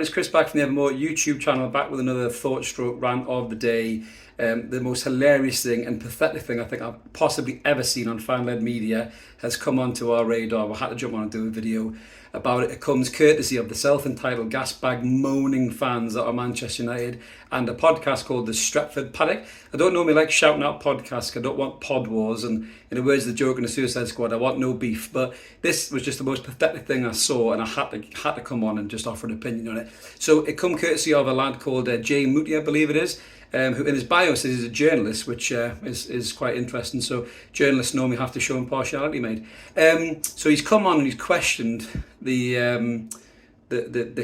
It's Chris back from the Evermore YouTube channel, back with another thought stroke rant of the day. The most hilarious thing and pathetic thing I think I've possibly ever seen on fan-led media has come onto our radar. We had to jump on and do a video about it. It comes courtesy of the self-entitled gasbag moaning fans that are Manchester United and a podcast called The Stretford Paddock. I don't normally like shouting out podcasts. I don't want pod wars, and in the words of the joke in the Suicide Squad, I want no beef. But this was just the most pathetic thing I saw, and I had to come on and just offer an opinion on it. So it come courtesy of a lad called Jay Moody, I believe it is, who in his bio says he's a journalist, which is quite interesting. So journalists normally have to show impartiality, mate. So he's come on and he's questioned the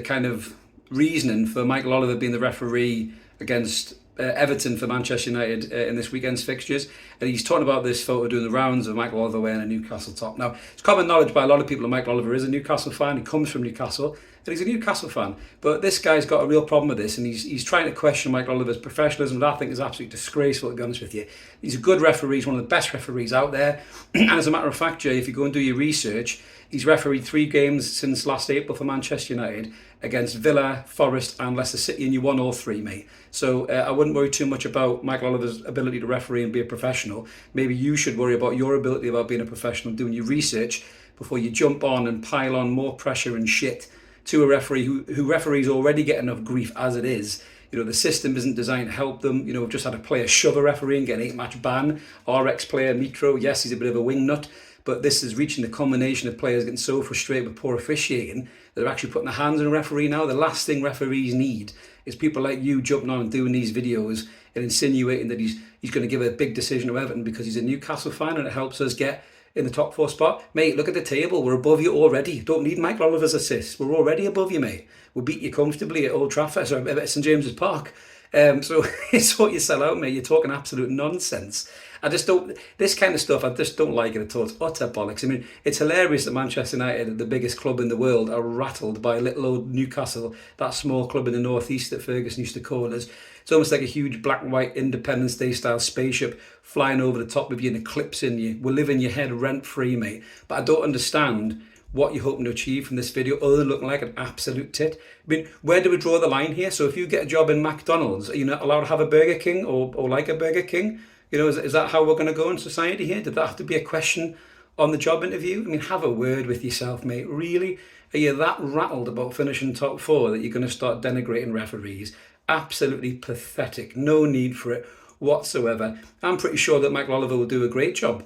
kind of reasoning for Michael Oliver being the referee against Everton for Manchester United in this weekend's fixtures. And he's talking about this photo doing the rounds of Michael Oliver wearing a Newcastle top. Now, it's common knowledge by a lot of people that Michael Oliver is a Newcastle fan. He comes from Newcastle, and he's a Newcastle fan. But this guy's got a real problem with this, and he's trying to question Michael Oliver's professionalism, that I think is absolutely disgraceful, to be honest with you. He's a good referee. He's one of the best referees out there. And as a matter of fact, Jay, if you go and do your research, he's refereed 3 games since last April for Manchester United against Villa, Forest and Leicester City, and you won all 3, mate. So I wouldn't worry too much about Michael Oliver's ability to referee and be a professional. Maybe you should worry about your ability about being a professional, doing your research before you jump on and pile on more pressure and shit to a referee who referees already get enough grief as it is. You know, the system isn't designed to help them. You know, we've just had a player shove a referee and get an 8-match ban. Our ex-player, Mitro, yes, he's a bit of a wingnut, but this is reaching the culmination of players getting so frustrated with poor officiating that they're actually putting their hands on a referee now. The last thing referees need is people like you jumping on and doing these videos and insinuating that he's going to give a big decision to Everton because he's a Newcastle fan and it helps us get in the top 4 spot. Mate, look at the table. We're above you already. Don't need Michael Oliver's assist. We're already above you, mate. We'll beat you comfortably at Old Trafford, or at St James's Park. So it's what you sell out, mate. You're talking absolute nonsense. This kind of stuff, I just don't like it at all. It's utter bollocks. I mean, it's hilarious that Manchester United, the biggest club in the world, are rattled by little old Newcastle, that small club in the northeast that Ferguson used to call us. It's almost like a huge black and white Independence Day style spaceship flying over the top of you and eclipsing you. We'll live in your head rent free, mate. But I don't understand what you're hoping to achieve from this video other than looking like an absolute tit. I mean, where do we draw the line here? So if you get a job in McDonald's, are you not allowed to have a Burger King or like a Burger King? You know, is that how we're going to go in society here? Did that have to be a question on the job interview? I mean, have a word with yourself, mate. Really? Are you that rattled about finishing top 4 that you're going to start denigrating referees? Absolutely pathetic. No need for it whatsoever. I'm pretty sure that Michael Oliver will do a great job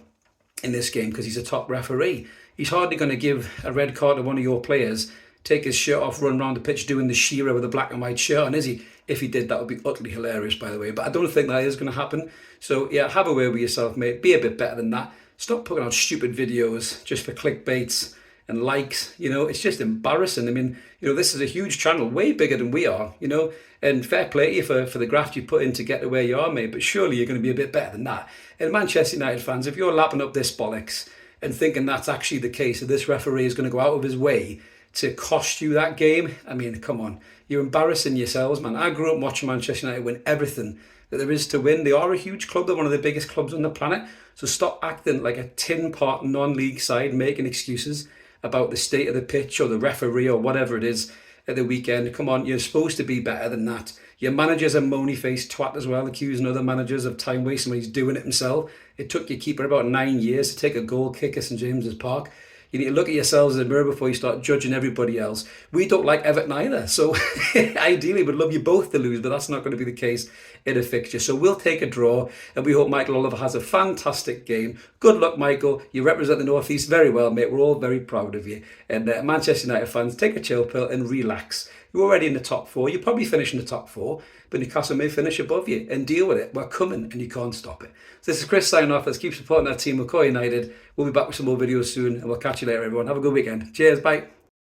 in this game because he's a top referee. He's hardly going to give a red card to one of your players, take his shirt off, run around the pitch doing the Shearer with a black and white shirt on, is he? If he did, that would be utterly hilarious, by the way. But I don't think that is going to happen. So, yeah, have a word with yourself, mate. Be a bit better than that. Stop putting out stupid videos just for clickbaits and likes. You know, it's just embarrassing. I mean, you know, this is a huge channel, way bigger than we are, you know. And fair play to you for the graft you put in to get to where you are, mate. But surely you're going to be a bit better than that. And Manchester United fans, if you're lapping up this bollocks and thinking that's actually the case, that this referee is going to go out of his way to cost you that game, I mean, come on. You're embarrassing yourselves, man. I grew up watching Manchester United win everything that there is to win. They are a huge club. They're one of the biggest clubs on the planet. So stop acting like a tin-pot non-league side, making excuses about the state of the pitch or the referee or whatever it is at the weekend. Come on, you're supposed to be better than that. Your manager's a moany-faced twat as well, accusing other managers of time wasting when he's doing it himself. It took your keeper about 9 years to take a goal kick at St James's Park. You need to look at yourselves in the mirror before you start judging everybody else. We don't like Everton either, so ideally we'd love you both to lose, but that's not going to be the case in a fixture. So we'll take a draw, and we hope Michael Oliver has a fantastic game. Good luck, Michael. You represent the North East very well, mate. We're all very proud of you. And Manchester United fans, take a chill pill and relax. You're already in the top 4. You'll probably finish in the top 4, but Newcastle may finish above you, and deal with it. We're coming, and you can't stop it. So this is Chris signing off. Let's keep supporting that team. We'll call United. We'll be back with some more videos soon, and we'll catch you later, everyone. Have a good weekend. Cheers. Bye.